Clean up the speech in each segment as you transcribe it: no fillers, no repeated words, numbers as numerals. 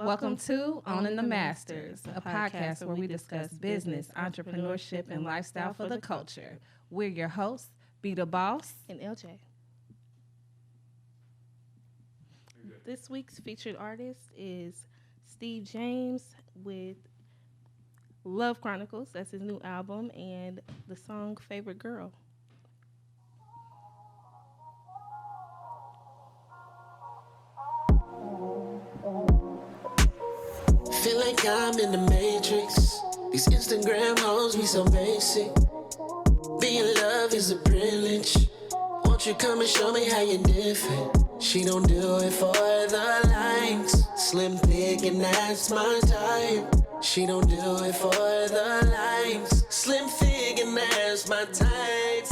Welcome to Owning the Masters, a podcast where we discuss business, entrepreneurship, and lifestyle for the culture. We're your hosts, Be the Boss and LJ. This week's featured artist is Steve James with Love Chronicles. That's his new album, and the song Favorite Girl. Feel like I'm in the Matrix. These Instagram hoes be so basic. Being loved is a privilege. Won't you come and show me how you're different? She don't do it for the likes. Slim, thick, and that's my type. She don't do it for the likes. Slim, thick, and that's my type.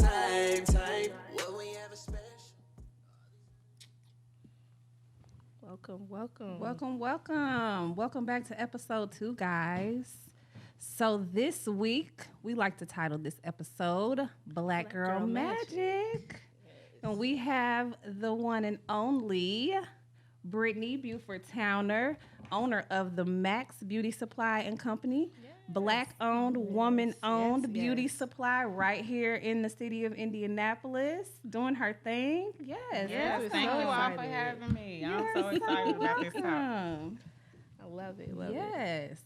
Well, we have a special. Welcome back to episode 2, guys. So this week, we like to title this episode Black Girl Magic. Yes. And we have the one and only Brittani Buford-Towner, owner of the Maxx Beauty Supply Company. Yes. Black-owned, woman-owned beauty supply right here in the city of Indianapolis, doing her thing. Yes. Thank you all for having me. I'm so excited about this topic. I love it. Yes.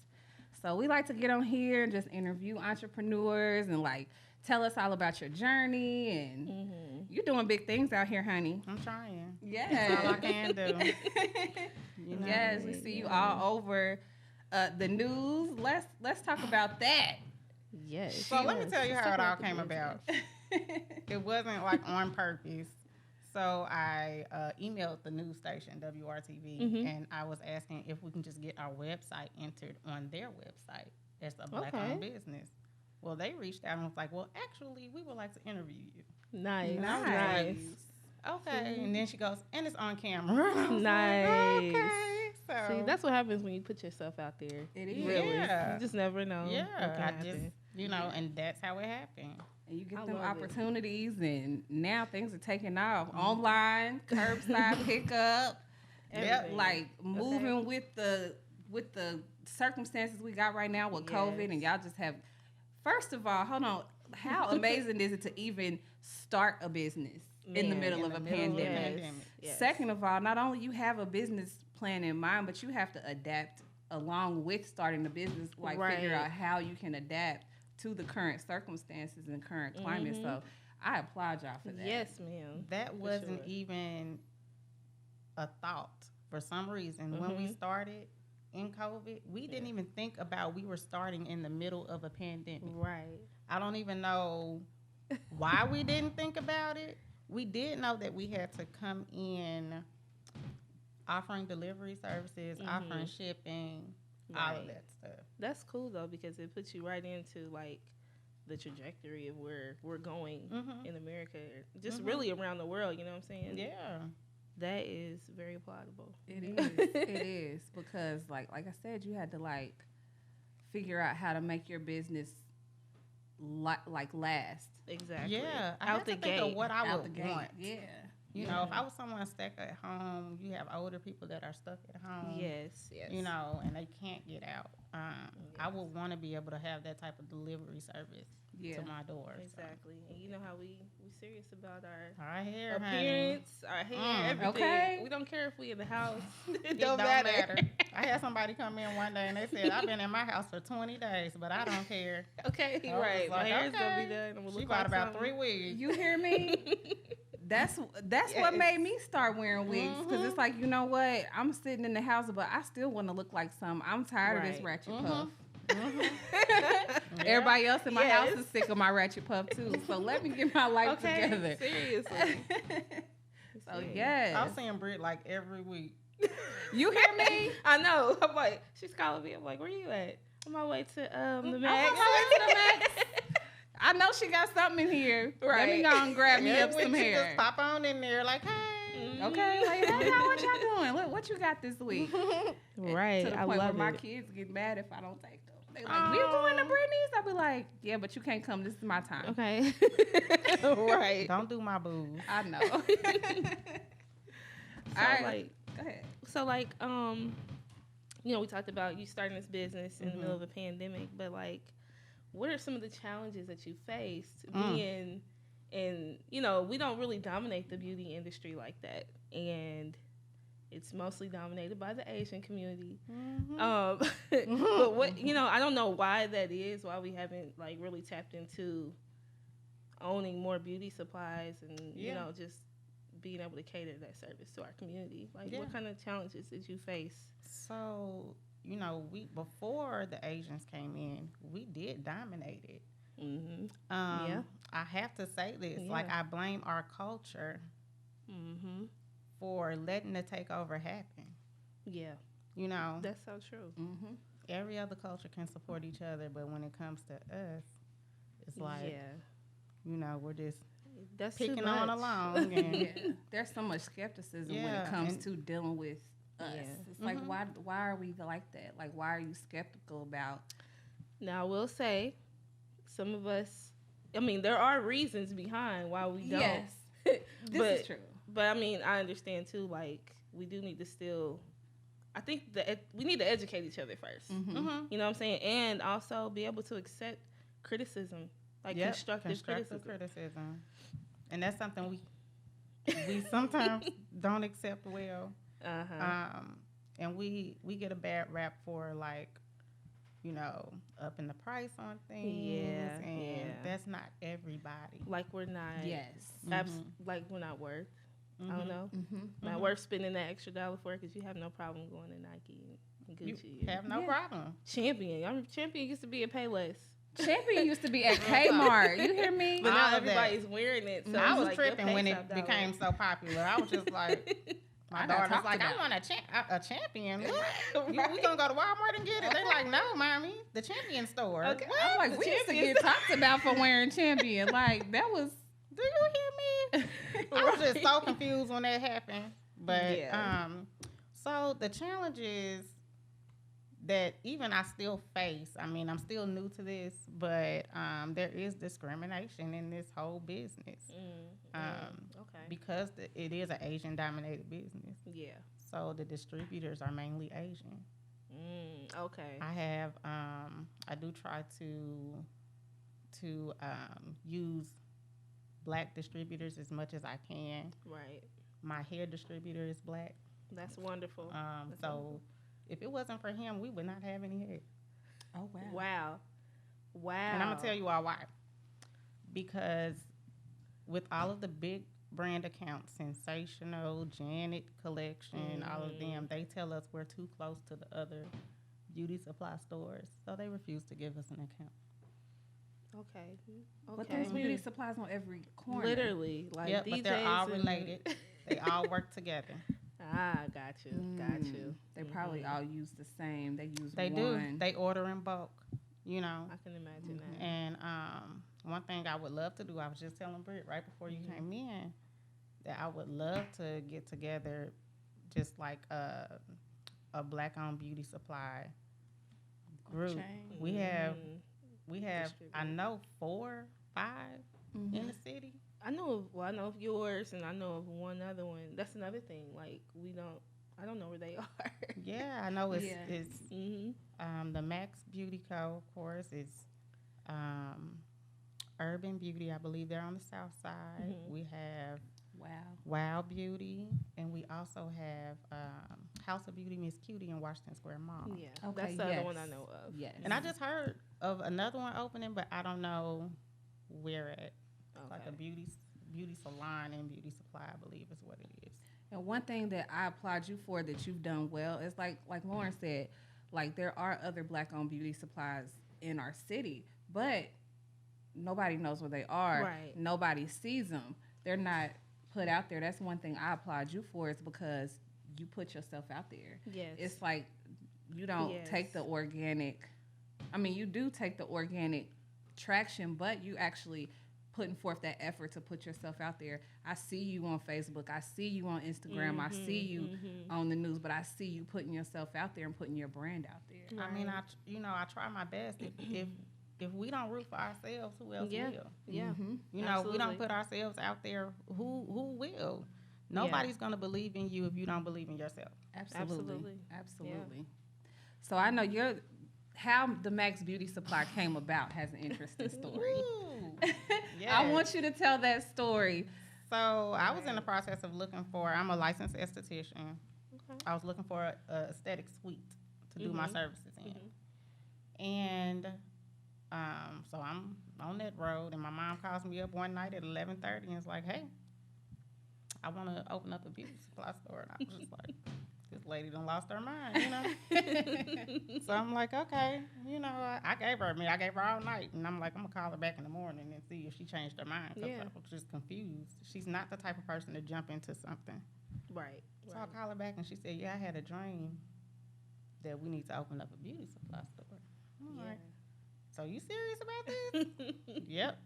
So we like to get on here and just interview entrepreneurs and tell us all about your journey, and you're doing big things out here, honey. I'm trying. Yes. That's all I can do. Yes, we see you all over the news. Let's talk about that. Yes. So let me tell you how it all came about. It wasn't on purpose. So I emailed the news station, WRTV, and I was asking if we can just get our website entered on their website as a Black-owned business. Well, they reached out and was like, well, actually, we would like to interview you. Nice. Okay. And then she goes, and it's on camera. Nice. Like, okay. So see, that's what happens when you put yourself out there. It is. Really. Yeah. You just never know. Yeah. And that's how it happened. And you get them opportunities, and now things are taking off. Online, curbside pickup, moving with the circumstances we got right now with COVID, and y'all just have. First of all, hold on. How amazing is it to even start a business in the middle of a pandemic? Yes. Second of all, not only you have a business plan in mind, but you have to adapt along with starting the business, figure out how you can adapt to the current circumstances and current climate. So I applaud y'all for that. Yes, ma'am. That wasn't even a thought for some reason. When we started in COVID, we didn't even think about we were starting in the middle of a pandemic. Right. I don't even know why we didn't think about it. We did know that we had to come in offering delivery services, offering shipping, all of that stuff. That's cool though, because it puts you right into the trajectory of where we're going in America, just really around the world. You know what I'm saying? Yeah. That is very applaudable. It is. It is, because like I said, you had to figure out how to make your business last. Exactly. Yeah. I had to think of what I would want. Yeah. You know, if I was someone stuck at home, you have older people that are stuck at home. Yes. You know, and they can't get out. I would want to be able to have that type of delivery service to my door. Exactly. So. And you know how we serious about our hair, appearance, our hair, everything. Okay. We don't care if we in the house. It don't matter. I had somebody come in one day and they said, I've been in my house for 20 days, but I don't care. Okay, right. My hair's going to be done. She bought about 3 wigs. You hear me? That's what made me start wearing wigs, because it's you know what? I'm sitting in the house, but I still want to look like something. I'm tired of this ratchet puff. Everybody else in my house is sick of my ratchet puff too. So let me get my life together. Seriously. So yes, I'm seeing Britt every week. You hear me? I know. I'm like, she's calling me. I'm like, where you at? On my way to the Maxx. I know she got something in here. Right. Let me go and grab me up some hair. Just pop on in there hey. Okay. Hey, what y'all doing? What you got this week? Right. To the point where my kids get mad if I don't take them. They we're going to Brittany's. I'll be like, yeah, but you can't come. This is my time. Okay. Right. Don't do my boo. I know. So, all right. Go ahead. So, we talked about you starting this business in the middle of a pandemic, but like, what are some of the challenges that you faced being in, we don't really dominate the beauty industry like that. And it's mostly dominated by the Asian community. But what, I don't know why that is, why we haven't like really tapped into owning more beauty supplies and, just being able to cater that service to our community. Like, what kind of challenges did you face? So, we before the Asians came in, we did dominate it. I have to say this, like, I blame our culture for letting the takeover happen. Yeah. That's so true. Every other culture can support each other, but when it comes to us, it's like, we're just picking on along. And There's so much skepticism when it comes to dealing with us. It's like, why are we like that? Like, why are you skeptical about? Now, I will say, some of us, there are reasons behind why we don't. Yes, this is true. But, I understand, too, like, we do need to still, I think that we need to educate each other first. You know what I'm saying? And also be able to accept criticism, like constructive criticism. And that's something we sometimes don't accept well. And we get a bad rap for, like, upping the price on things. And that's not everybody. Like, we're not. Yes. Like, we're not worth. I don't know. Not worth spending that extra $1 for it, because you have no problem going to Nike and Gucci. You have no problem. Champion. Champion used to be at Payless. Champion used to be at Kmart. You hear me? But now everybody's wearing it. So I was tripping when it became so popular. I was just like, my daughter's like, I want a Champion. We gonna go to Walmart and get it? They're like, no, mommy, the Champion store. Okay. I'm like, we used to get talked about for wearing Champion. Like, that was. Do you hear me? I was just so confused when that happened. But so the challenges that even I still face. I'm still new to this, but there is discrimination in this whole business. Okay. Because it is an Asian-dominated business. Yeah. So the distributors are mainly Asian. Okay. I do try to use Black distributors as much as I can. Right. My hair distributor is Black. That's wonderful. So if it wasn't for him, we would not have any hair. Oh, wow. Wow. And I'm going to tell you all why. Because with all of the big brand accounts, Sensational, Janet Collection, all of them, they tell us we're too close to the other beauty supply stores. So they refuse to give us an account. Okay. But there's beauty supplies on every corner. Literally. Like, DJs, but they're all related. They all work together. Got you. They probably all use the same. They one. Do. They order in bulk, I can imagine that. And one thing I would love to do, I was just telling Britt right before you came in, that I would love to get together just like a Black-owned beauty supply group. We have I know 4, 5 in the city. I know of yours, and I know of one other one. That's another thing. Like, I don't know where they are. Yeah, I know it's the Maxx Beauty Co, of course. It's Urban Beauty. I believe they're on the south side. We have Wow Beauty, and we also have House of Beauty Miss Cutie in Washington Square Mall. Yeah, that's the other one I know of. Yes. And I just heard of another one opening, but I don't know where at. Like a beauty salon and beauty supply, I believe is what it is. And one thing that I applaud you for that you've done well is like Lauren said, like there are other Black-owned beauty supplies in our city, but nobody knows where they are. Right. Nobody sees them. They're not put out there. That's one thing I applaud you for, is because you put yourself out there. Yes. It's like you don't take the organic. You do take the organic traction, but you actually putting forth that effort to put yourself out there. I see you on Facebook. I see you on Instagram. I see you on the news, but I see you putting yourself out there and putting your brand out there. Right. I try my best. If we don't root for ourselves, who else will? Yeah. If we don't put ourselves out there, who will? Nobody's going to believe in you if you don't believe in yourself. Absolutely. Yeah. So I know how the Maxx Beauty Supply came about has an interesting story. Yes. I want you to tell that story. So I was in the process of I'm a licensed esthetician. Okay. I was looking for a aesthetic suite to do my services in. And so I'm on that road, and my mom calls me up one night at 11:30 and is like, hey, I want to open up a beauty supply store. And I was just like, this lady done lost her mind, you know? So I'm like, okay, you know, I gave her all night. And I'm like, I'm going to call her back in the morning and see if she changed her mind. Because I was just confused. She's not the type of person to jump into something. Right. So I called her back, and she said, yeah, I had a dream that we need to open up a beauty supply store. I'm like, so you serious about this? Yep.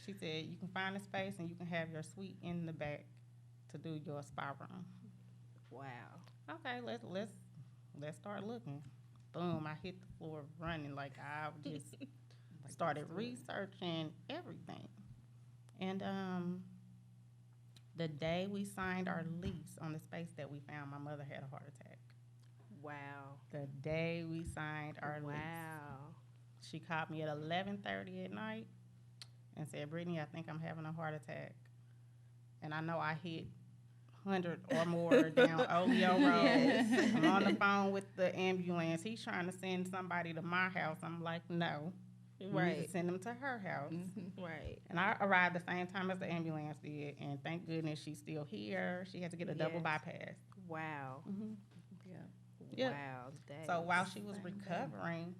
She said, you can find a space and you can have your suite in the back to do your spa room. Wow. Okay, let's start looking. Boom, I hit the floor running. Like, I just started researching everything. And the day we signed our lease on the space that we found, my mother had a heart attack. Wow. The day we signed our lease. Wow. She called me at 11:30 at night and said, Brittany, I think I'm having a heart attack. And I know I hit 100 or more down Oleo Road. I'm on the phone with the ambulance. He's trying to send somebody to my house. I'm like, no. You need to send them to her house. Right. And I arrived the same time as the ambulance did, and thank goodness she's still here. She had to get a double bypass. Wow. Yeah. Wow. So while she was recovering,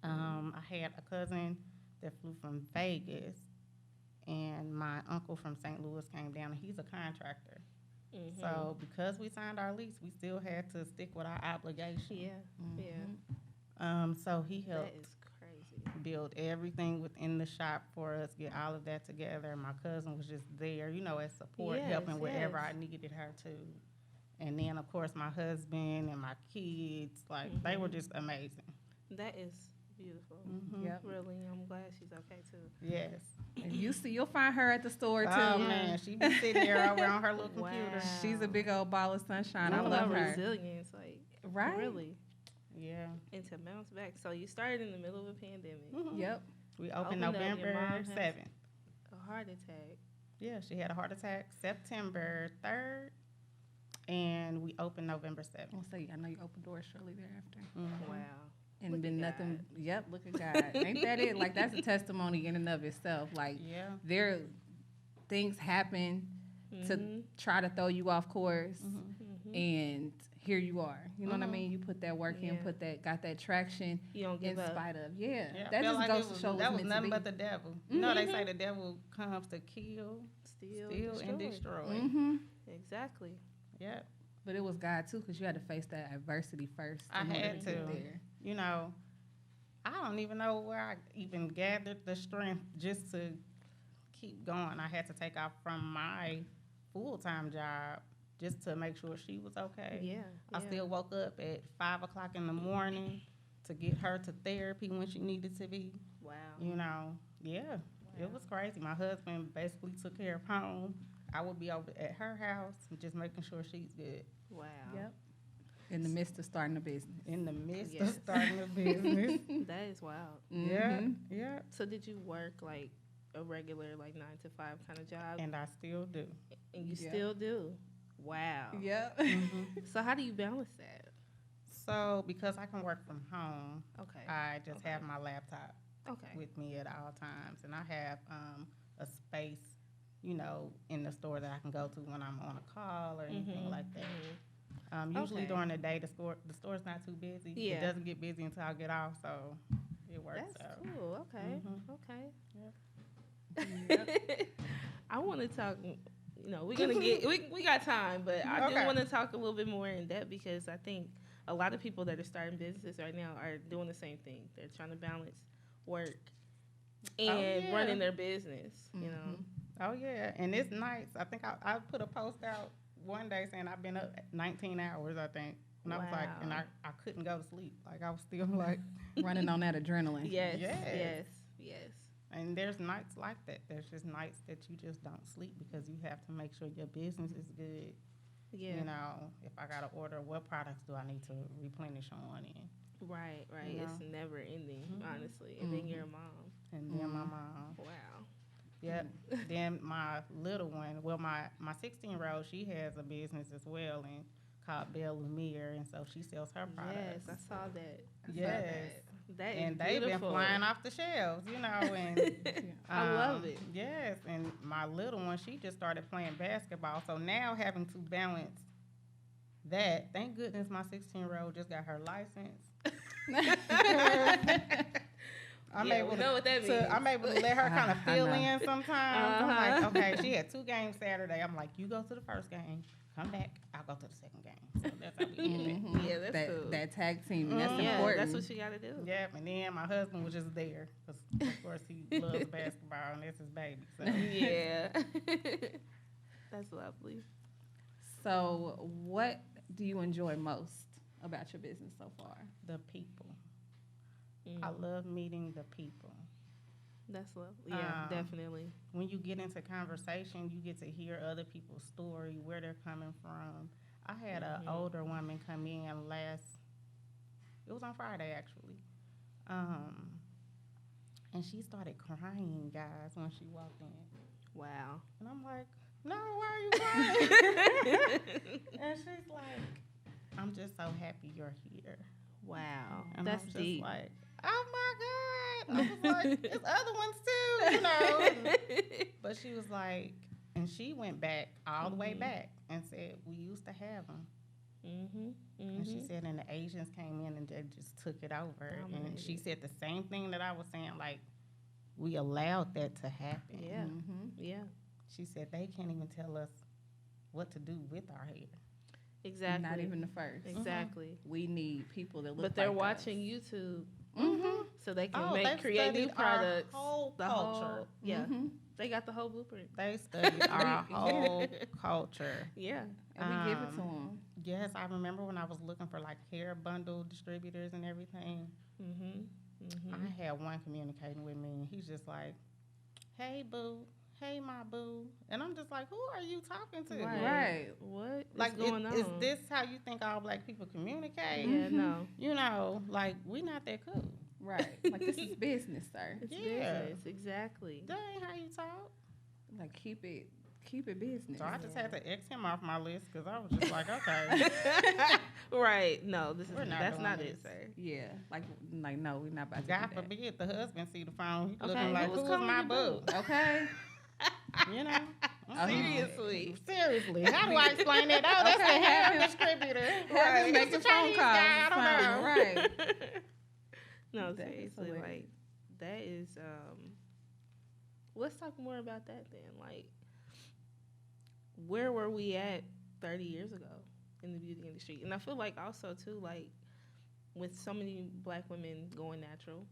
I had a cousin that flew from Vegas, and my uncle from St. Louis came down, and he's a contractor. So because we signed our lease, we still had to stick with our obligation. So he helped That is crazy. build everything within the shop for us, get all of that together. My cousin was just there, you know, as support, helping wherever I needed her to. And then, of course, my husband and my kids, like, they were just amazing. That is beautiful. Yep. Really, I'm glad she's okay too. Yes. And you'll find her at the store too. Oh, man, she be sitting there over on her little computer. She's a big old ball of sunshine. I Talk love about her. resilience, like, Right? really. Yeah. And to bounce back. So you started in the middle of a pandemic. Yep. We Opened opened up, your November mom has 7th. A heart attack. Yeah, she had a heart attack September 3rd, and we opened November 7th. I'll say, I know you opened doors shortly thereafter. Wow. And Look been at nothing. Yep, look at God. Ain't that it? Like, that's a testimony in and of itself. Like, there, things happen to try to throw you off course, and here you are. You know what I mean? You put that work in, got that traction. You don't in give up. spite of. I That feel just like goes to show that was meant nothing to but the devil. You know, they say the devil comes to kill, steal, and destroy. Exactly. Yeah. But it was God too, because you had to face that adversity first. I had to. get there. You know, I don't even know where I even gathered the strength just to keep going. I had to take off from my full-time job just to make sure she was okay. Yeah. I still woke up at 5 o'clock in the morning to get her to therapy when she needed to be. Wow. You know, it was crazy. My husband basically took care of home. I would be over at her house just making sure she's good. Wow. Yep. In the midst of starting a business. In the midst of starting a business. That is wild. Yeah. So did you work like a regular like 9 to 5 kind of job? And I still do. And you still do? Wow. Yep. So how do you balance that? So because I can work from home, Okay. I just have my laptop Okay. with me at all times. And I have a space, you know, in the store that I can go to when I'm on a call or anything like that. Usually during the day, the store's not too busy. Yeah. It doesn't get busy until I get off, so it works out. That's cool. Okay. Okay. Yep. I want to talk. You know, we're gonna get we got time, but I do want to talk a little bit more in depth because I think a lot of people that are starting businesses right now are doing the same thing. They're trying to balance work and running their business. You know. Oh yeah, and it's nice. I think I put a post out one day saying I've been up 19 hours. I think, and I was like, and I couldn't go to sleep. Like I was still like running on that adrenaline. Yes. And there's nights like that. There's just nights that you just don't sleep because you have to make sure your business is good. Yeah. You know, if I got to order, what products do I need to replenish on? And, Right. You know? It's never ending, honestly. And then you're a mom. and then my mom. Wow. Yep. Then my little one, well, my 16-year-old, she has a business as well and called Belle Lumiere, and so she sells her products. Yes, I saw that. Yes. That is And they've been beautiful. flying off the shelves, you know, and I love it. Yes, and my little one, she just started playing basketball, so now having to balance that. Thank goodness my 16-year-old just got her license. I'm able we know what that means. I'm able to let her kind of fill in sometimes. I'm like, Uh-huh. okay, she had 2 games Saturday. I'm like, you go to the first game, come back, I'll go to the second game. So that's how we did it. Yeah, that's that, cool. That tag team, that's Yeah, important. that's what you got to do. Yep, and then my husband was just there because, of course, he loves basketball and that's his baby. So Yeah. That's lovely. So, what do you enjoy most about your business so far? the people, I love meeting the people. That's lovely. Yeah, definitely. When you get into conversation, you get to hear other people's story, where they're coming from. I had an older woman come in it was on Friday actually, and she started crying, guys, when she walked in. Wow. And I'm like, no, why are you crying? And she's like, I'm just so happy you're here. Wow. And That's I'm just deep. like, oh my God. I was like, there's other ones too, you know. But she was like, and she went back all the way back and said, we used to have them. And she said, and the Asians came in and they just took it over. And she said the same thing that I was saying, like, we allowed that to happen. Yeah. Yeah. She said they can't even tell us what to do with our hair. Exactly. Not even the first. Exactly. We need people that look But they're like watching us. YouTube so they can they've create new studied our products. whole the culture. whole, yeah. They got the whole blueprint. They studied our whole culture. Yeah. And we give it to them. Yes, I remember when I was looking for like hair bundle distributors and everything. I had one communicating with me, and he's just like, "Hey boo, hey my boo," and I'm just like, "Who are you talking to?" Right. What is Like, going on? is this how you think all black people communicate? Yeah, no. You know, like we not that cool. Right. Like, this is business, sir. It's Yeah. business. Exactly. That ain't how you talk. Like, keep it business. So I just had to X him off my list because I was just like, okay, Right. No, that's doing not this. it, sir. Yeah. Like, no, we're not about to God do that. forbid the husband see the phone. He Okay, looking like, who's who's calling my you boo? Okay. You know? Seriously. Seriously. How do I explain that? Oh, that's the hair distributor. Right. It's Making the phone Chinese calls. guy, I don't know. Right. No, That is seriously, hilarious. like that is let's talk more about that then. Like where were we at 30 years ago in the beauty industry? And I feel like also too, like with so many black women going natural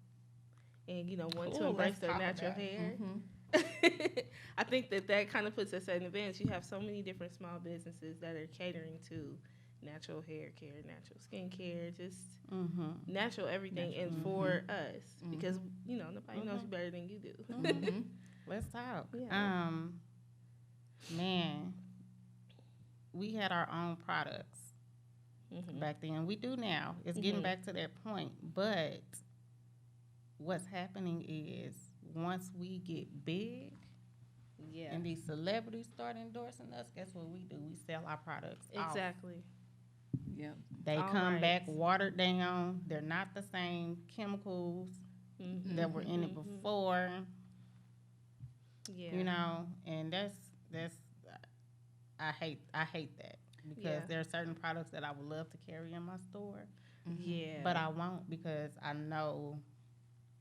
and wanting to Ooh, embrace let's their talk natural about it. hair. I think that kind of puts us at an advantage. You have so many different small businesses that are catering to natural hair care, natural skin care, just natural everything, and for us because nobody knows you better than you do. Let's talk. Yeah. Man, we had our own products back then. We do now. It's getting back to that point. But what's happening is once we get big and these celebrities start endorsing us, guess what we do? We sell our products off. Exactly. Yep. They All come right. back watered down. They're not the same chemicals that were in it before. Yeah. And that's I hate that because there are certain products that I would love to carry in my store, Yeah. but I won't because I know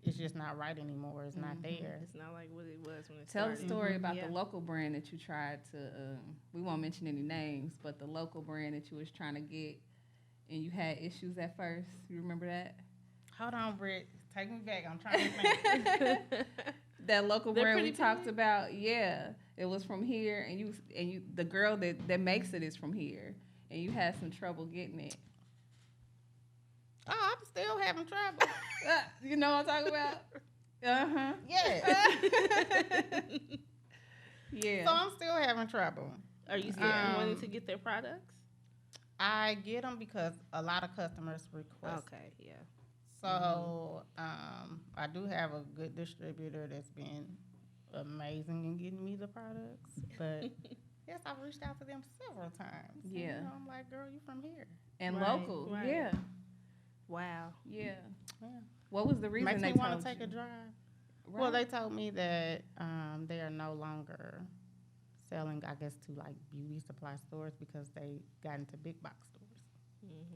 it's just not right anymore. It's not there. It's not like what it was when it Tell the started. story about Yeah. the local brand that you tried to, we won't mention any names, but the local brand that you was trying to get and you had issues at first. You remember that? Hold on, Britt. Take me back. I'm trying to think. That local They're brand we pretty talked big? about, yeah, it was from here, and you the girl that makes it is from here, and you had some trouble getting it. Oh, I'm still having trouble. You know what I'm talking about? Yeah. Yeah. So I'm still having trouble. Are you scared wanting to get their products? I get them because a lot of customers request. Okay, yeah. So I do have a good distributor that's been amazing in getting me the products. But yes, I've reached out to them several times. Yeah. And, I'm like, girl, you from here. And Right, local. right. Yeah. Wow. Yeah. Yeah. What was the reason Makes they me want told to take you? a drive. Right. Well, they told me that they are no longer selling, I guess, to like beauty supply stores because they got into big box stores.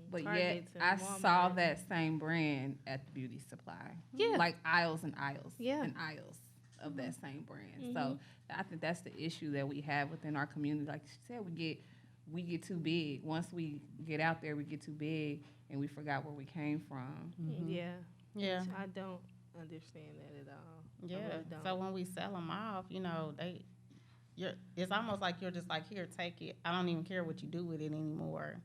But Targets yet, and I saw Walmart. that same brand at the beauty supply. Yeah. Like aisles and aisles. Yeah. And aisles of that same brand. So I think that's the issue that we have within our community. Like she said, we get too big. Once we get out there, we get too big and we forgot where we came from. Yeah. Yeah. I don't understand that at all. I Yeah. really don't. So when we sell them off, you know, it's almost like you're just like, here, take it. I don't even care what you do with it anymore.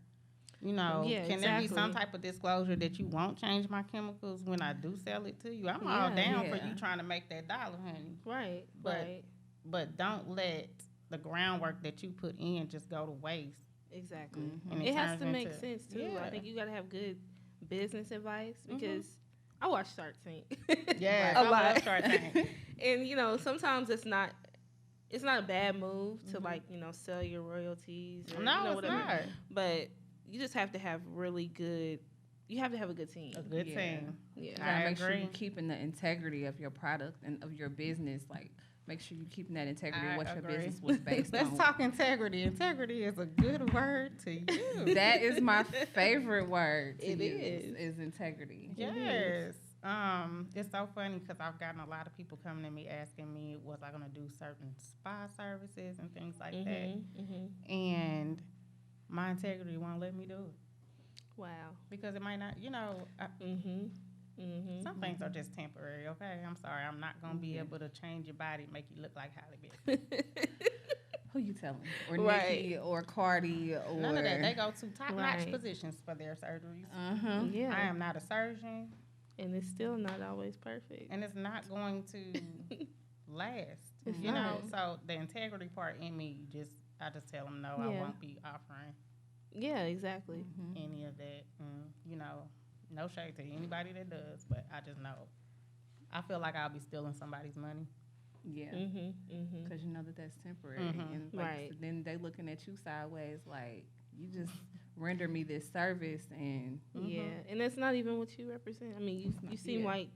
You know, Yeah, can there be some exactly. type of disclosure that you won't change my chemicals when I do sell it to you? I'm all Yeah. down for Yeah. you trying to make that dollar, honey. Right. But- right. But don't let the groundwork that you put in just go to waste. Exactly. And It has turns to make into- sense too. Yeah. I think you got to have good business advice because I watch Shark Tank. Yes, a I lot. love Shark Tank. And you know, sometimes it's not a bad move to like, you know, sell your royalties or No, you know, it's whatever. not. But you just have to have really good. You have to have a good team. A good Yeah. team. Yeah. You gotta I make sure agree. you're keeping the integrity of your product and of your business. Like, make sure you're keeping that integrity of I what your agree. business was based Let's on. talk integrity. Integrity is a good word to use. That is my favorite word to It use, is. integrity. Yes. It's so funny because I've gotten a lot of people coming to me asking me, was I going to do certain spa services and things like that? And my integrity won't let me do it Wow. because it might not, you know, some things are just temporary, okay? I'm sorry. I'm not going to be able to change your body, make you look like Halle Berry. Who you telling? Or Right. Nikki or Cardi or None of that. They go to top-notch Right. positions for their surgeries. Yeah. I am not a surgeon, And it's still not always perfect. and it's not going to last. It's You know, not. so the integrity part in me, I just tell them no, I Yeah. won't be offering Yeah, exactly. any of that. You know, no shade to anybody that does, but I just know. I feel like I'll be stealing somebody's money. Yeah. Mm-hmm. Because you know that that's temporary. And like, Right. so then they looking at you sideways like, you just render me this service and Yeah, and that's not even what you represent. I mean, you seem yeah. like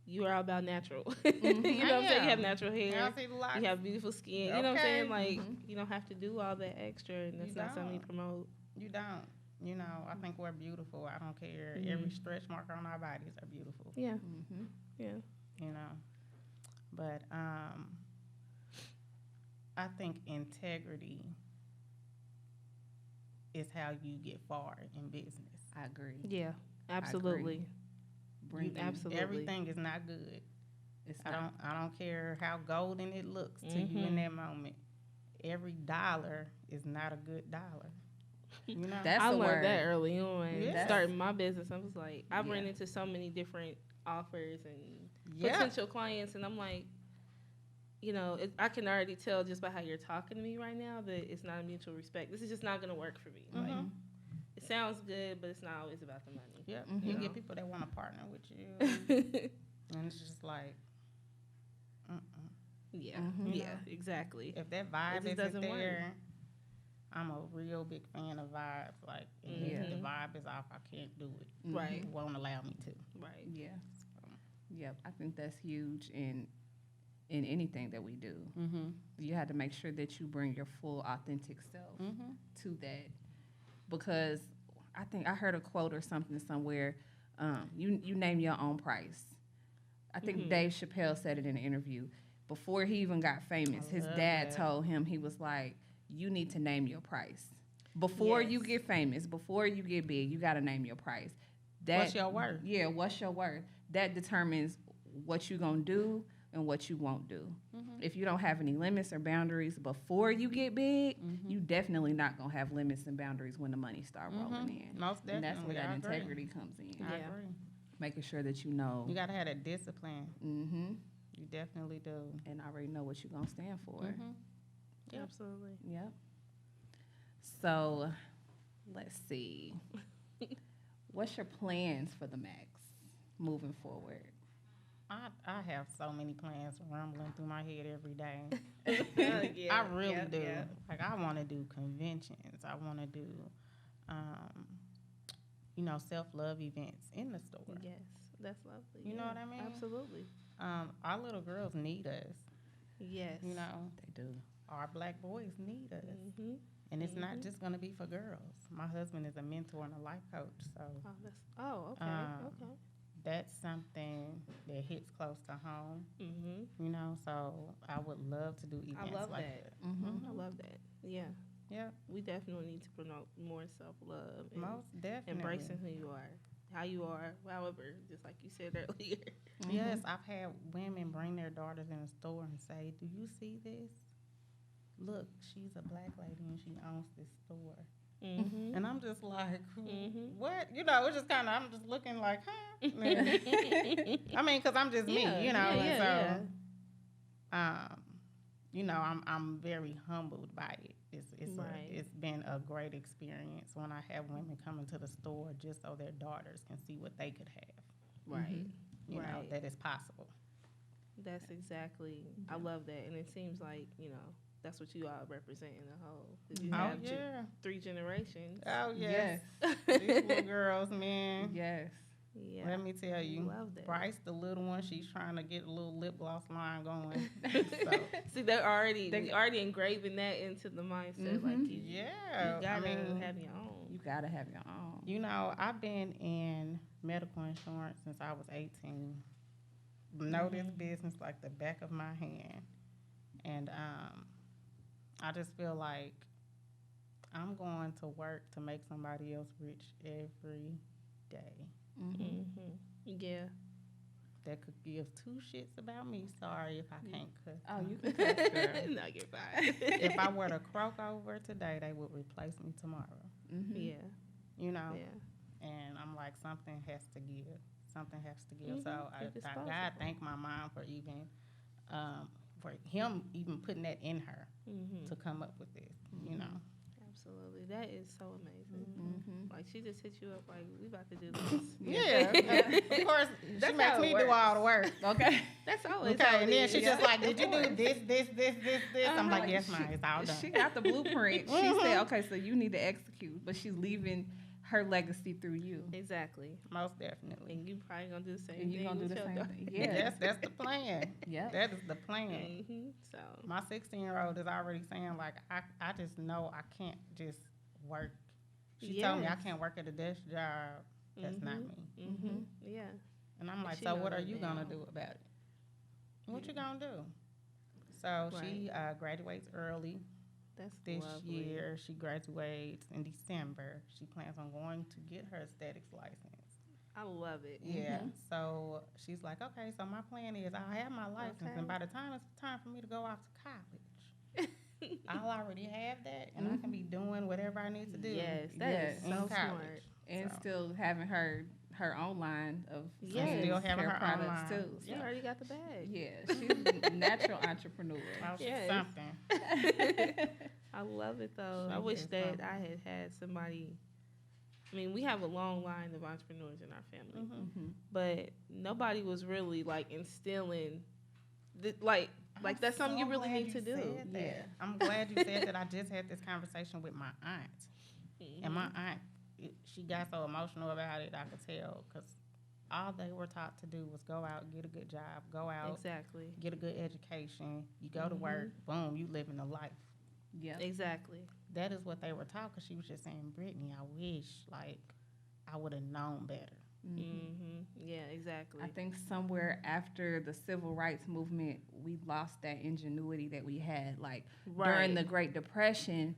you are about natural. You know what I'm saying? You have natural hair. I see the lots. You have beautiful skin. You know what I'm saying? Okay. Like, you don't have to do all that extra, and that's You not something you don't. promote. You don't. You know, I think we're beautiful. I don't care. Every stretch mark on our bodies are beautiful. Yeah. Yeah. You know, but I think integrity is how you get far in business. I agree. Yeah. Absolutely. Absolutely. Everything is not good. It's I not. don't care how golden it looks to you in that moment. Every dollar is not a good dollar. You know, That's I the learned word. that early on. Yes. Starting my business, I was like, I've Yeah. ran into so many different offers and Yeah. potential clients, and I'm like, you know, I can already tell just by how you're talking to me right now that it's not a mutual respect. This is just not going to work for me. Like, it sounds good, but it's not always about the money. Yep. Mm-hmm. You know? get people that want to partner with you, and it's just like, Yeah, Mm-hmm. yeah, exactly. if that vibe just isn't doesn't work. there, I'm a real big fan of vibes. Like, if the vibe is off, I can't do it. Right. It won't allow me to. Right. Yeah. Yep. I think that's huge in anything that we do. You have to make sure that you bring your full authentic self to that. Because I think I heard a quote or something somewhere, you name your own price. I think Dave Chappelle said it in an interview. Before he even got famous, his dad told him, he was like, you need to name your price. Before you Yes. get famous, before you get big, you got to name your price. What's your worth? Yeah, what's your worth? That determines what you're going to do and what you won't do. If you don't have any limits or boundaries before you get big, you definitely not going to have limits and boundaries when the money start rolling in. Most And that's where definitely, that I agree. integrity comes in. I Yeah. agree. Making sure that you know You gotta have that discipline. mhm, You definitely do. and already know what you're going to stand for. Absolutely. Yep. So, let's see. What's your plans for the Maxx moving forward? I have so many plans rumbling through my head every day. Yeah, I really do. Yeah. Like, I want to do conventions. I want to do, self-love events in the store. Yes, that's lovely. You know what I mean? Absolutely. Our little girls need us. Yes. You know, They do. our black boys need us. Mm-hmm. And it's not just going to be for girls. My husband is a mentor and a life coach. So Okay. Okay. that's something that hits close to home, Mm-hmm. So I would love to do events love like that. that. Mm-hmm. I love that. Yeah. Yeah, We definitely need to promote more self-love and most definitely. embracing who you are, how you are, however, just like you said earlier. Yes, I've had women bring their daughters in the store and say, "Do you see this? Look, she's a black lady and she owns this store." Mm-hmm. And I'm just like, Mhm. what? It's just kind of, I'm just looking like, huh? I mean, because I'm just me, I'm very humbled by it. Right. It's been a great experience when I have women come into the store just so their daughters can see what they could have. Right. You know, Right. that is possible. That's exactly. I love that, and it seems like that's what you all represent in the whole. 'Cause you have 3 generations. Oh, Yes. These little girls, man. Yes. Yeah. Let me tell you, Love that. Bryce, the little one, she's trying to get a little lip gloss line going. So, See, they're already engraving that into the mindset. Like you gotta have your own. You gotta have your own. I've been in medical insurance since I was 18. Know this business like the back of my hand. And I just feel like I'm going to work to make somebody else rich every day. Yeah. That could give 2 shits about me. Sorry if I can't cuss. Oh, you can cuss, girl. No, you're fine. If I were to croak over today, they would replace me tomorrow. Yeah. Yeah. Yeah. And I'm like, something has to give. Something has to give. So If it's I possible. gotta thank my mom for for him even putting that in her to come up with this. Absolutely. That is so amazing. Mm-hmm. Like she just hit you up like we about to do this. Yeah. Of course, she That's makes how it me do works. all the work. Okay. That's always Okay, how it and then is. she's just like, "Did you do this?" I'm like, "Yes, she- ma'am. It's all done." She got the blueprint. She said, okay, so you need to execute, but she's leaving her legacy through you. Exactly. Most definitely. And you probably gonna do the same And thing. you're going to do with the your same daughter. thing. Yeah. Yes, that's the plan. Yeah. That is the plan. So My 16-year-old is already saying, like, I just know I can't just work. She told me I Yes. can't work at a desk job. That's not me. Yeah. And I'm like, she so knows what are that you going now. to do about it? What you going to do? So she graduates early That's this lovely. year. She graduates in December. She plans on going to get her aesthetics license. I love it. Yeah. So she's like, okay, so my plan is I'll have my license, Okay. and by the time it's time for me to go off to college, I'll already have that, and I can be doing whatever I need to do. Yes, that Yes. is in so college. smart. And So. still having her own line of Yes. Still having hair her own products line. too. She Yeah. already got the bag. Yeah, she's a natural entrepreneur. Oh, she's Yes. something. I love it though. She I wish is that something. I had somebody. I mean, we have a long line of entrepreneurs in our family, but nobody was really like instilling, like that's something you so really glad need to do. said that. Yeah. I'm glad you said that. I just had this conversation with my aunt, and my aunt, she got so emotional about it. I could tell because all they were taught to do was go out, get a good job, go out, Exactly. get a good education. You go to work, boom, you living a life. Yeah. Exactly. That is what they were taught. Because she was just saying, Brittany, I wish like I would have known better. Yeah. Exactly. I think somewhere after the civil rights movement, we lost that ingenuity that we had. Like during the Great Depression,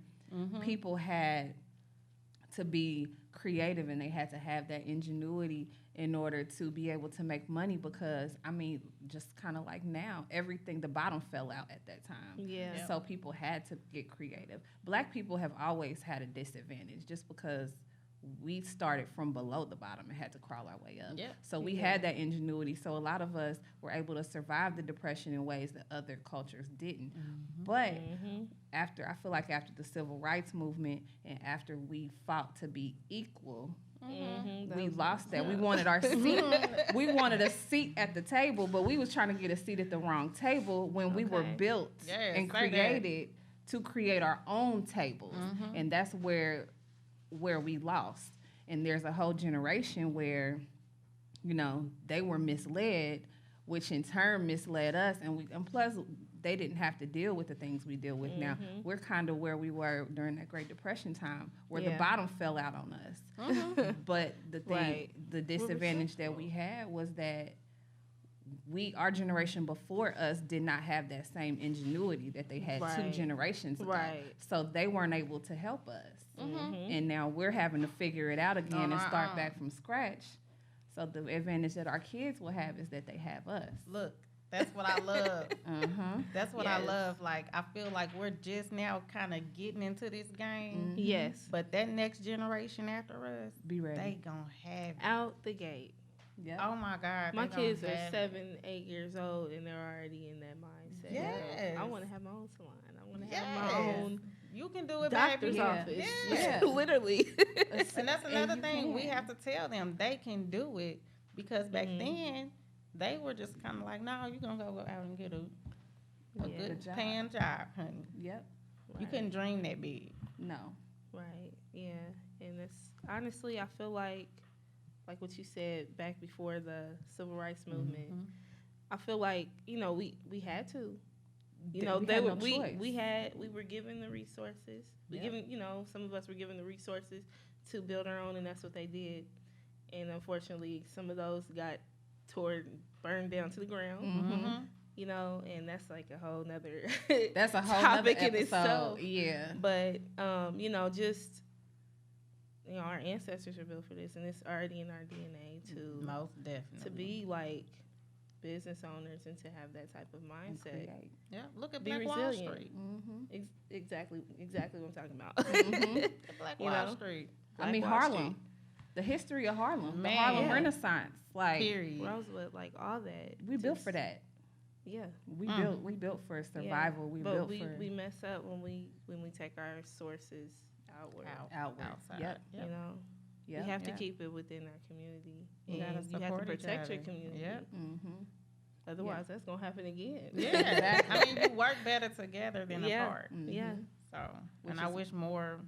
people had to be creative and they had to have that ingenuity in order to be able to make money because, I mean, just kind of like now, everything, the bottom fell out at that time. Yeah. So people had to get creative. Black people have always had a disadvantage just because we started from below the bottom and had to crawl our way up. Yep. So we had that ingenuity. So a lot of us were able to survive the Depression in ways that other cultures didn't. But after, I feel like after the Civil Rights Movement and after we fought to be equal, we lost that. We wanted our seat. We wanted a seat at the table, but we was trying to get a seat at the wrong table when we were built and created to create our own tables. And that's where we lost. And there's a whole generation where, you know, they were misled, which in turn misled us. And plus, they didn't have to deal with the things we deal with now. We're kind of where we were during that Great Depression time, where the bottom fell out on us. But the thing, the disadvantage that we had was that our generation before us did not have that same ingenuity that they had 2 generations ago. So they weren't able to help us. And now we're having to figure it out again and start back from scratch. So the advantage that our kids will have is that they have us. Look, that's what I love. That's what I love. Like, I feel like we're just now kind of getting into this game. Yes. But that next generation after us, Be ready. they gonna have it. Out the gate. Yep. Oh my God. My kids are 7, 8 years old, and they're already in that mindset. Yes. I want to have my own salon. I want to have my own You can do it, doctor's baby. office. Yeah. Literally. And that's another thing we have to tell them. They can do it because back then they were just kind of like, no, you're going to go out and get a good paying job, honey. Yep. You couldn't dream that big. No. Right. Yeah. And it's honestly, I feel like what you said back before the Civil Rights Movement, I feel like, you know, we had to. You know, we were given the resources. Some of us were given the resources to build our own, and that's what they did. And unfortunately, some of those got burned down to the ground. You know, and that's like a whole nother topic in itself. Yeah. But you know, just our ancestors are built for this, and it's already in our DNA to most definitely to be like business owners and to have that type of mindset. Yeah, look at Be Black resilient. Wall Street. Exactly what I'm talking about. Black Wall Street. I mean, Harlem. The history of Harlem. The Harlem Renaissance. Like, period. Rosewood, like all that. We built for that. Yeah. We built for survival. Yeah. We mess up when we take our sources outward. Outside. Yep. You know. Yep. We have to keep it within our community. You and you have to protect your community. Yep. Otherwise, that's going to happen again. Yeah, exactly. I mean, you work better together than apart. Yeah. So, and I wish more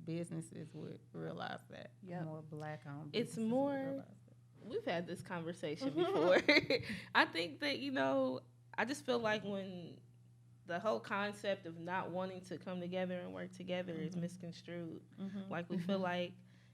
businesses would realize that. More Black-owned businesses It's more, would realize that. We've had this conversation before. I think that, you know, I just feel like when the whole concept of not wanting to come together and work together is misconstrued. Like, we feel like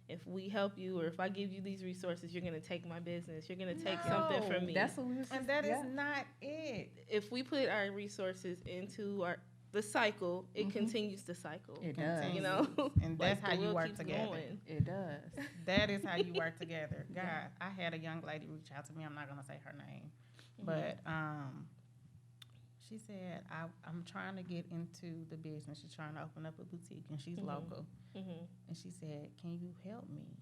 if we help you or if I give you these resources, you're going to take my business. You're going to take something from me. That's what we was And that is not it. If we put our resources into the cycle, it continues to cycle. It does. You know? And that's how you work together. Going. It does. That is how you work together. God, I had a young lady reach out to me. I'm not going to say her name. But she said, I'm trying to get into the business. She's trying to open up a boutique, and she's local. And she said, can you help me?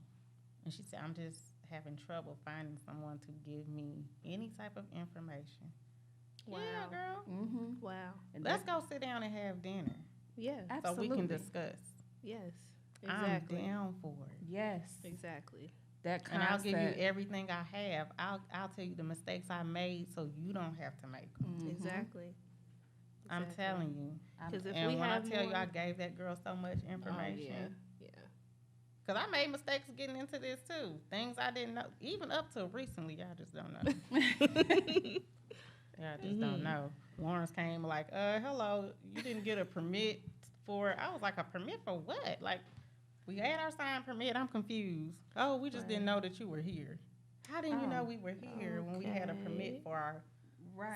And she said, I'm just having trouble finding someone to give me any type of information. Wow. Yeah, girl. Wow. Let's go sit down and have dinner. Yeah. Absolutely. So we can discuss. Yes. Exactly. I'm down for it. Yes. Exactly. That concept. And I'll give you everything I have. I'll tell you the mistakes I made so you don't have to make them. Exactly. I'm telling you. Because if and we when have I tell more, you I gave that girl so much information. Yeah. Because I made mistakes getting into this too. Things I didn't know. Even up to recently, y'all just don't know. Y'all just don't know. Lawrence came like, hello, you didn't get a permit for, I was like, a permit for what? Like, we had our signed permit. I'm confused. Oh, we just didn't know that you were here. How didn't you know we were here when we had a permit for our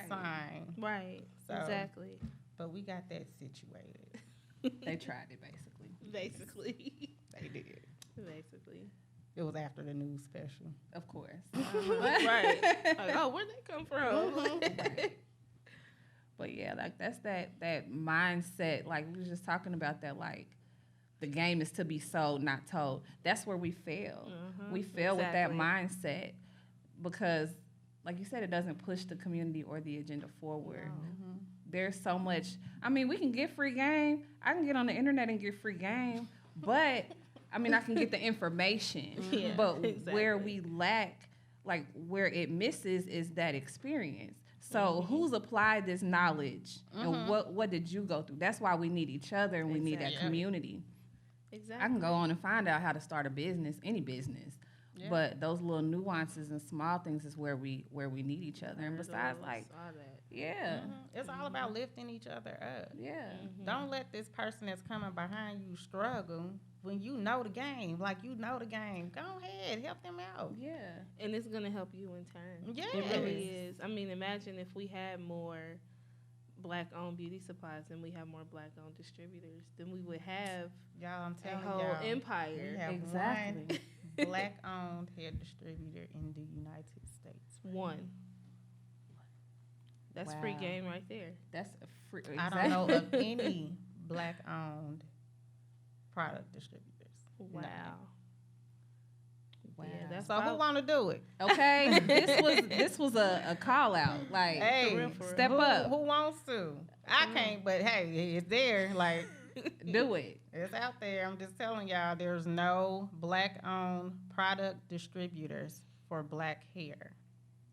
sign? Right. So, exactly. But we got that situated. They tried it, basically. They did. Basically. It was after the news special. Of course. Right. Like, oh, where'd they come from? Right. But yeah, like that's that mindset. Like we were just talking about that. Like the game is to be sold, not told. That's where we fail. We fail with that mindset because, like you said, it doesn't push the community or the agenda forward. No. There's so much. I mean, we can get free game. I can get on the internet and get free game, but I mean, I can get the information. But where we lack, like where it misses, is that experience. So who's applied this knowledge and what did you go through? That's why we need each other and we need that community. Exactly. I can go on and find out how to start a business, any business. Yeah. But those little nuances and small things is where we need each other. And besides, like, it's all about lifting each other up. Yeah. Don't let this person that's coming behind you struggle when you know the game. Like, you know the game. Go ahead, help them out. Yeah. And it's going to help you in turn. Yeah. It really is. I mean, imagine if we had more Black-owned beauty supplies and we have more Black-owned distributors, then we would have a whole empire. We have exactly. One Black-owned hair distributor in the United States. One. That's free game right there. That's a free. Exactly. I don't know of any Black-owned product distributors. Wow. No. Wow. Yeah, so who want to do it? Okay, this was a call out. Like, hey, for real. Step up. Who wants to? I can't, but hey, it's there. Like, do it. It's out there. I'm just telling y'all, there's no Black-owned product distributors for Black hair.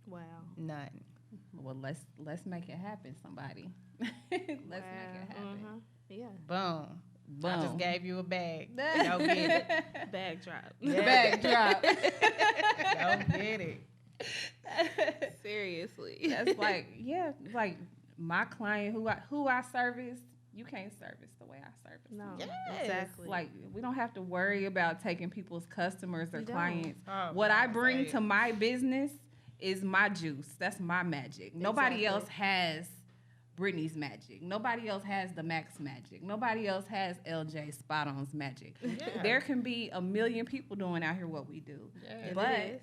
Wow. None. Well, let's make it happen, somebody. Let's make it happen. Yeah. Boom. Boom. I just gave you a bag. Go get it. Bag drop. Yeah. Bag drop. Go get it. Seriously. That's like my client who I service, you can't service the way I service. No, yes. Exactly. Like, we don't have to worry about taking people's customers or clients. Oh, what I bring to my business is my juice. That's my magic. Nobody else has Brittany's magic. Nobody else has the Maxx magic. Nobody else has LJ Spot On's magic. Yeah. There can be a million people doing out here what we do. Yeah, but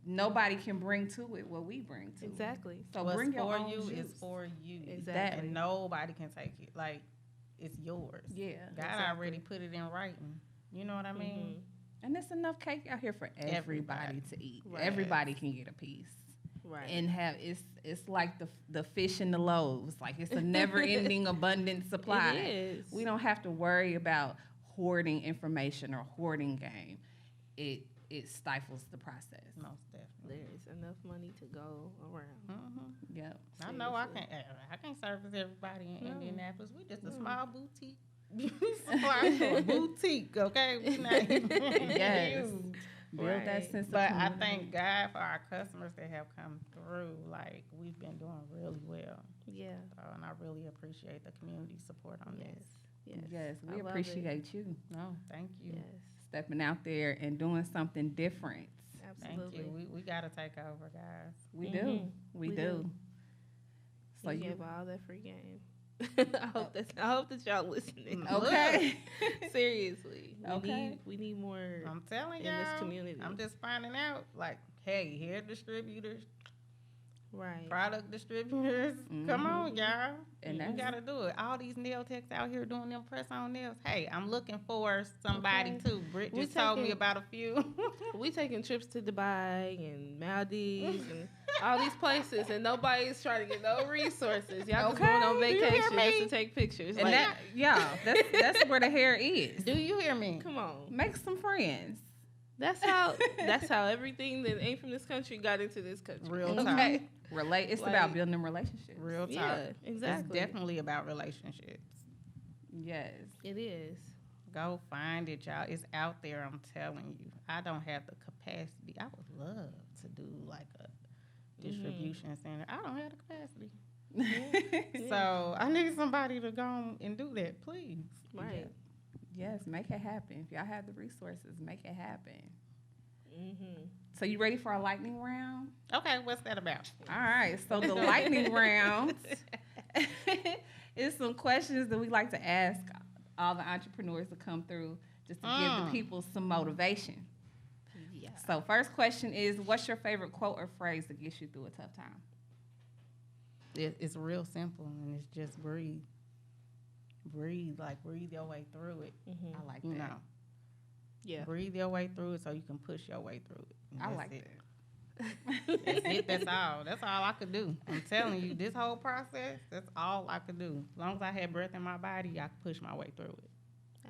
nobody can bring to it what we bring to exactly. it. So bring your own juice. It's for you. Exactly. And nobody can take it. Like, it's yours. Yeah. God already put it in writing. You know what I mean? And there's enough cake out here for everybody to eat. Right. Everybody can get a piece. Right. And it's like the fish and the loaves. Like, it's a never ending abundant supply. It is. We don't have to worry about hoarding information or hoarding game. It stifles the process. Most definitely. There's enough money to go around. Yep. I know I can't service everybody in Indianapolis. We just a small boutique. Supply store. Boutique, okay? We not yes. Build that sense of But community. I thank God for our customers that have come through. Like, we've been doing really well. Yeah. And I really appreciate the community support on this. Yes, we appreciate you. No, thank you. Yes. Stepping out there and doing something different. Absolutely. Thank you. We got to take over, guys. We do. We do. So you gave all that free game. I hope that y'all listening. Okay. Seriously. Okay. We need more. I'm telling y'all, in this community. I'm just finding out, like, hey, hair distributors, right? Product distributors. Come on, y'all. And we gotta do it. All these nail techs out here doing them press-on nails. Hey, I'm looking for somebody too. Britt just told me about a few. We taking trips to Dubai and Maldives and all these places, and nobody's trying to get no resources. Y'all just going on vacation just to take pictures. And like, that's where the hair is. Do you hear me? Come on, make some friends. That's how everything that ain't from this country got into this country. Real talk. Okay. It's like, about building relationships. Real talk. Yeah, exactly. It's definitely about relationships. Yes. It is. Go find it, y'all. It's out there, I'm telling you. I don't have the capacity. I would love to do like a distribution center. I don't have the capacity. So I need somebody to go and do that, please. Right. Yes, make it happen. If y'all have the resources, make it happen. So you ready for a lightning round? Okay, what's that about? All right, so the lightning round is some questions that we like to ask all the entrepreneurs to come through just to give the people some motivation. Yeah. So first question is, what's your favorite quote or phrase that gets you through a tough time? It's real simple, and it's just breathe. breathe your way through it. I like You that. know, Yeah. breathe your way through it so you can push your way through it. And I that's like it. that. That's it. That's all. That's all I could do. I'm telling you, this whole process, that's all I could do. As long as I had breath in my body, I could push my way through it.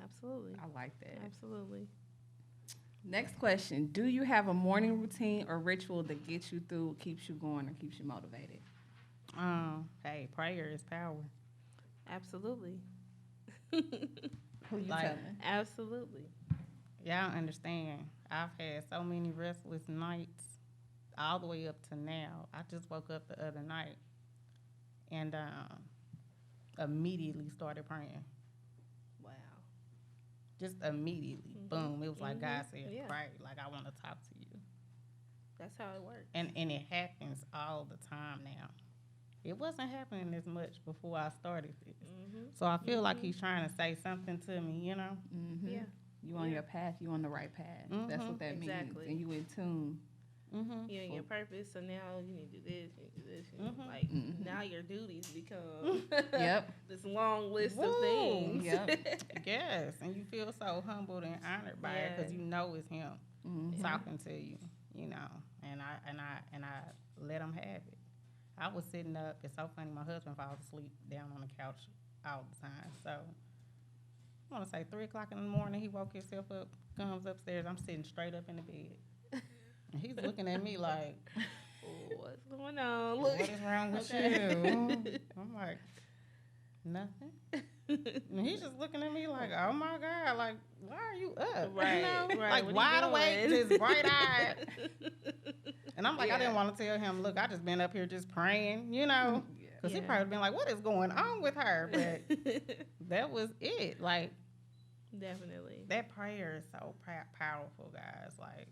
Absolutely. I like that. Absolutely. Next question. Do you have a morning routine or ritual that gets you through, keeps you going, or keeps you motivated? Hey, prayer is power. Absolutely. Who you Like- telling? Absolutely. Y'all understand. I've had so many restless nights all the way up to now. I just woke up the other night and immediately started praying. Wow. Just immediately. Boom. It was like God said, Yeah. pray. Like, I want to talk to you. That's how it works. And it happens all the time now. It wasn't happening as much before I started this. So I feel like he's trying to say something to me, you know? Mm-hmm. Yeah. You on your path, you on the right path. That's what that Exactly. means. And you in tune. You're in your purpose, so now you need to do this, you need to do this. You know, like, now your duties become Yep. this long list of Woo. things. Yep. Yes. And you feel so humbled and honored by it because you know it's him talking to you, you know? And I let him have it. I was sitting up. It's so funny. My husband falls asleep down on the couch all the time. So I want to say 3 o'clock in the morning, he woke himself up, comes upstairs. I'm sitting straight up in the bed. And he's looking at me like, What's going on? Look. what is wrong with you? I'm like, nothing. And he's just looking at me like, oh my God, like, why are you up? Right, You know? right. Like What are you wide awake, doing? just bright eyed. And I'm like, I Yeah. didn't want to tell him, look, I just been up here just praying, you know? Because he Yeah. probably been like, what is going on with her? But that was it. Like, Definitely. that prayer is so powerful, guys. Like,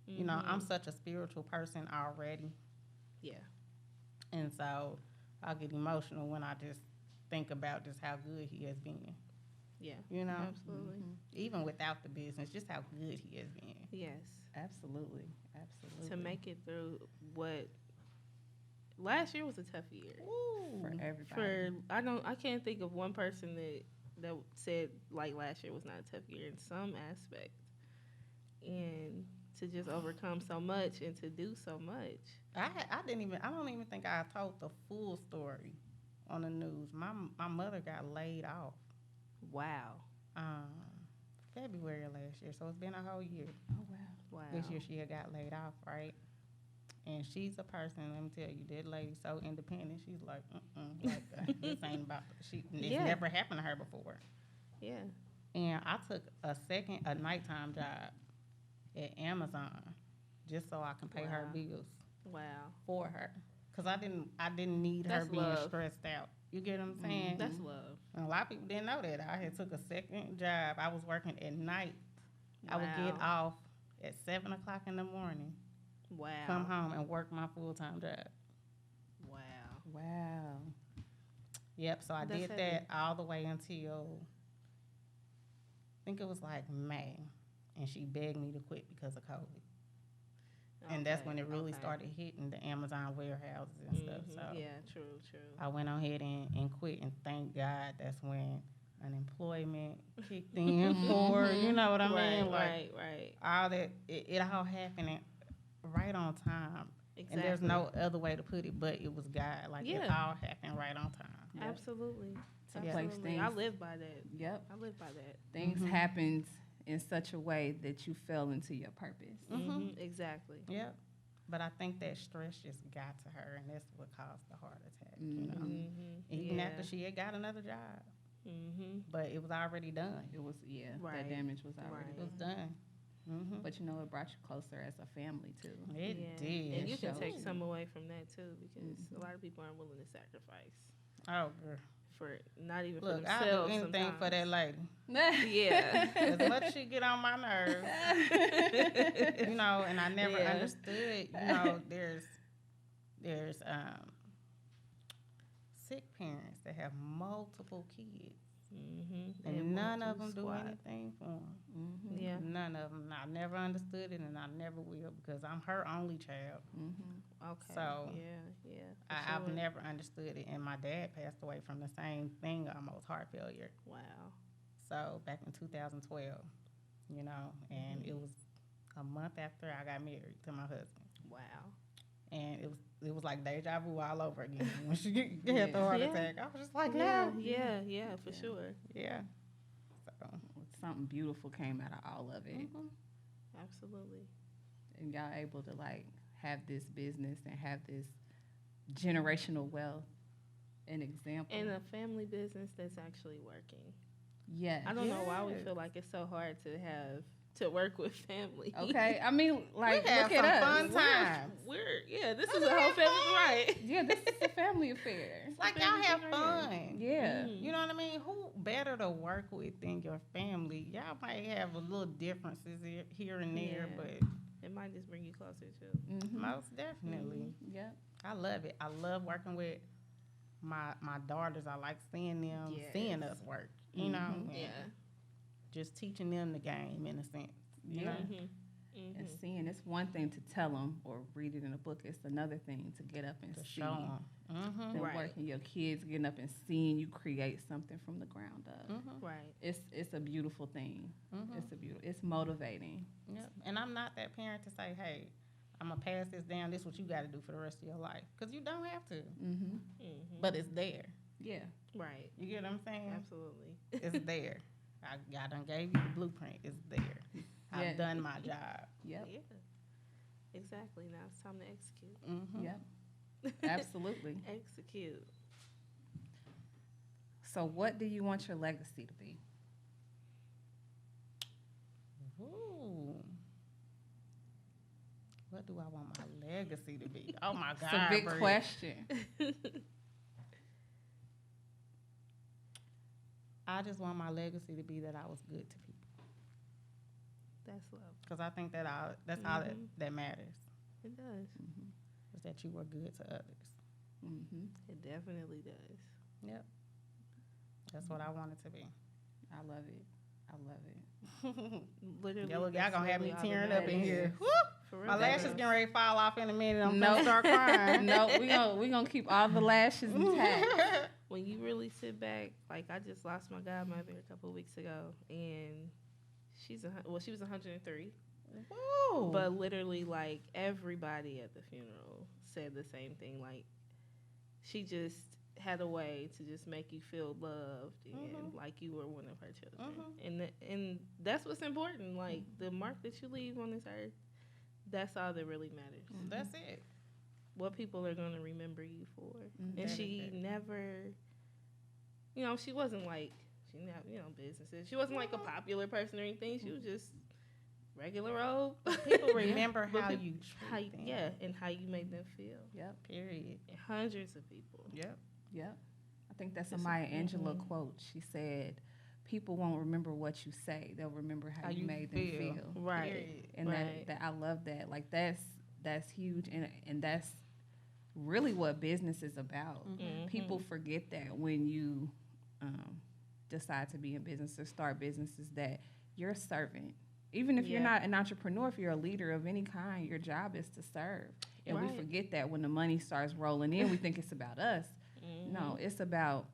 you know, I'm such a spiritual person already. Yeah. And so I get emotional when I just think about just how good he has been. Yeah. You know? Absolutely. Even without the business, just how good he has been. Yes. Absolutely. Absolutely. To make it through what last year was a tough year. for everybody. I can't think of one person that said like last year was not a tough year in some aspect. And to just overcome so much and to do so much. I don't even think I told the full story on the news. My mother got laid off Wow. February last year, so it's been a whole year. Oh wow. Wow. This year she had got laid off, right? And she's a person, let me tell you, that lady's so independent. She's like, like this ain't about it's Yeah. never happened to her before. Yeah. And I took a nighttime job at Amazon just so I can pay her Wow. bills Wow. for her, cause I didn't need her That's being love. stressed out. You get what I'm saying? That's love. And a lot of people didn't know that. I had took a second job. I was working at night. I would get Wow. off at 7 o'clock in the morning, Wow. come home and work my full-time job. Wow. Wow. Yep, so I That's did heavy. that all the way until, I think it was like May. And she begged me to quit because of COVID. And that's when it really started hitting the Amazon warehouses and stuff. So Yeah, true. I went on ahead and quit, and thank God that's when unemployment kicked in for, you know what I mean? Like, right. all that, it all happened right on time. Exactly. And there's no other way to put it, but it was God. Like, it Yeah. all happened right on time. Absolutely. To Yeah. place Absolutely. things. I live by that. Yep. I live by that. Things happened in such a way that you fell into your purpose. Exactly. Yep. But I think that stress just got to her, and that's what caused the heart attack, you know? Even Yeah. after she had got another job. Mm-hmm. But it was already done. It was that Right. damage was already Right. It was done. But you know, it brought you closer as a family too. It Yeah. did. And you can take shows. some away from that too, because a lot of people aren't willing to sacrifice Oh, girl. for not even Look, for I'll do themselves. anything for that lady. Yeah. As much as she get on my nerves, you know, and I never Yeah. understood, you know, there's sick parents that have multiple kids. And none of them do anything for them. Yeah. None of them. I never understood it, and I never will, because I'm her only child. Okay. So yeah. I've never understood it. And my dad passed away from the same thing, almost heart failure. Wow. So back in 2012, you know, and it was a month after I got married to my husband. Wow. And it was like deja vu all over again when she had the heart attack. I was just like, no. Yeah, for sure. Yeah. So Something beautiful came out of all of it. Absolutely. And y'all able to like have this business and have this generational wealth and example. And a family business that's actually working. Yes. I don't know why we feel like it's so hard to work with family. Okay. I mean, like, we have look at some us. fun times. This is a whole family, right? Yeah, this is a family affair. It's like y'all have fun. Yeah. You know what I mean? Who better to work with than your family? Y'all might have a little differences here and there, but it might just bring you closer too. most definitely. Yep. I love it. I love working with my daughters. I like seeing them, seeing us work. You know? And just teaching them the game in a sense. You know? And seeing, it's one thing to tell them or read it in a book. It's another thing to get up and see show them. them working. Your kids getting up and seeing you create something from the ground up. Right. It's a beautiful thing. It's motivating. Yep. And I'm not that parent to say, hey, I'm going to pass this down. This is what you got to do for the rest of your life. Because you don't have to. But it's there. Yeah. Right. You get what I'm saying? Absolutely. It's there. I done gave you the blueprint. It's there. I've done my job. Yep. Yeah. Exactly. Now it's time to execute. Yep. Absolutely. Execute. So what do you want your legacy to be? Ooh. What do I want my legacy to be? Oh, my God. It's a big Brie. question. I just want my legacy to be that I was good to people. That's love. Because I think that's all that matters. It does. Is that you were good to others. It definitely does. Yep. That's what I want it to be. I love it. I love it. Literally. Y'all going to have me tearing up in here. For real. My lashes getting ready to fall off in a minute. I'm No. going to start crying. No, we gonna keep all the lashes intact. When you really sit back, like I just lost my godmother a couple of weeks ago, and she was 103. Woo. But literally, like everybody at the funeral said the same thing. Like she just had a way to just make you feel loved and like you were one of her children. And that's what's important. Like the mark that you leave on this earth, that's all that really matters. That's it. What people are going to remember you for. And she never, she wasn't like, she didn't have, businesses. She wasn't like a popular person or anything. She was just regular old. People remember how you treat them. Yeah, and how you made them feel. Yep. Period. And hundreds of people. Yep. Yep. I think that's a Maya Angelou quote. She said, people won't remember what you say. They'll remember how you made them feel. Right. Period. And that I love that. Like that's huge, and that's really what business is about. People forget that when you decide to be in business or start businesses, that you're a servant. Even if you're not an entrepreneur, if you're a leader of any kind, your job is to serve. And we forget that when the money starts rolling in, we think it's about us. No, it's about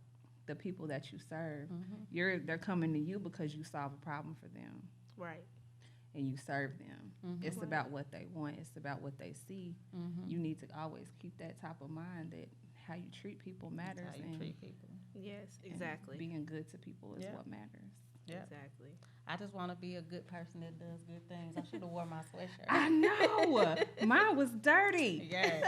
the people that you serve. They're coming to you because you solve a problem for them. Right. And you serve them. It's about what they want. It's about what they see. You need to always keep that top of mind that how you treat people matters. How you treat people. Yes, exactly. Being good to people is what matters. Yep. Exactly. I just want to be a good person that does good things. I should have wore my sweatshirt. I know. Mine was dirty. Yes.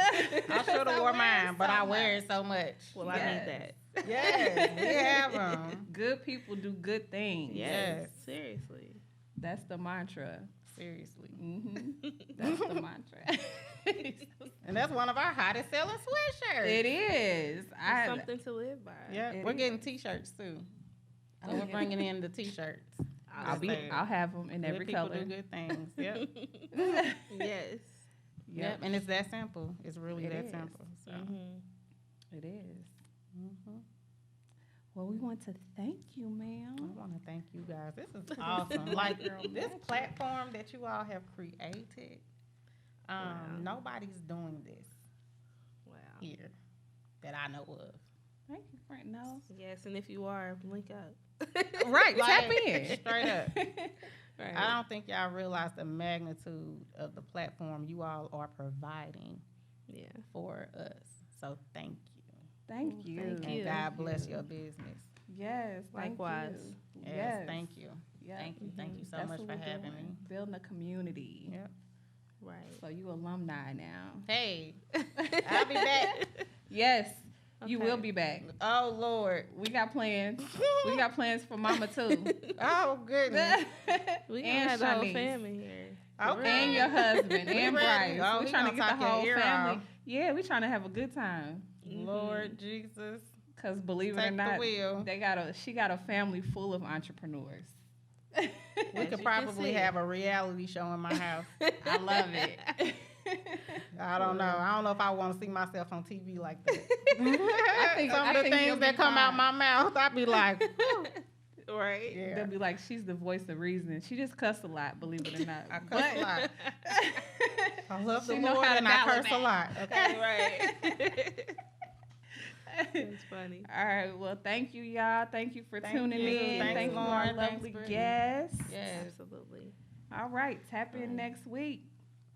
I should have wore mine, but I wear it so much. Well, I need that. Yes, we have them. Good people do good things. Yes. Seriously. That's the mantra. Seriously. That's the mantra. And that's one of our hottest selling sweatshirts. It is. It's something to live by. Yeah, we're getting T-shirts too. So we're bringing in the T-shirts. I'll have them in every people color. Do good things. Yep. Yes. Yep. And it's that simple. It's really that simple. So. It is. Well, we want to thank you, ma'am. I want to thank you guys. This is awesome. Like this platform that you all have created. Nobody's doing this here that I know of. Thank you, Frank. No. Yes, and if you are, link up. Right, tap Like, in. Straight up. Right. I don't think y'all realize the magnitude of the platform you all are providing for us. So thank you. Thank you. Thank you. And God bless your business. Yes, Likewise. Yes, thank you. Yep. Thank you. Thank you so That's much what for we're having doing. me. Building a community. Yep. Right. So you alumni now. Hey, I'll be back. Yes, you Okay. will be back. Oh, Lord. We got plans. We got plans for Mama too. Oh, goodness. We And gonna have the whole Shanice. family here. Okay. And your husband and ready. Bryce. Oh, We're we trying to gonna get the talk your whole ear family. off. Yeah, we're trying to have a good time. Lord Jesus. Cause believe it or Take the not, wheel. she got a family full of entrepreneurs. We As could you can probably see. have a reality show in my house. I love it. I don't know. I don't know if I want to see myself on TV like that. I think Some of the you'll things be that come out fine. my mouth, I'd be like, Right. yeah. They'll be like, she's the voice of reason. She just cuss a lot, believe it or not. I curse a lot. I love the She know Lord how to and I balance curse a lot. Okay. Right. It's funny. All right. Well, thank you, y'all. Thank you for Thank tuning you. in. Thanks, Thank you, our Lauren. Thanks, lovely Brittany. guests. Yes. Absolutely. All right. Tap in next week.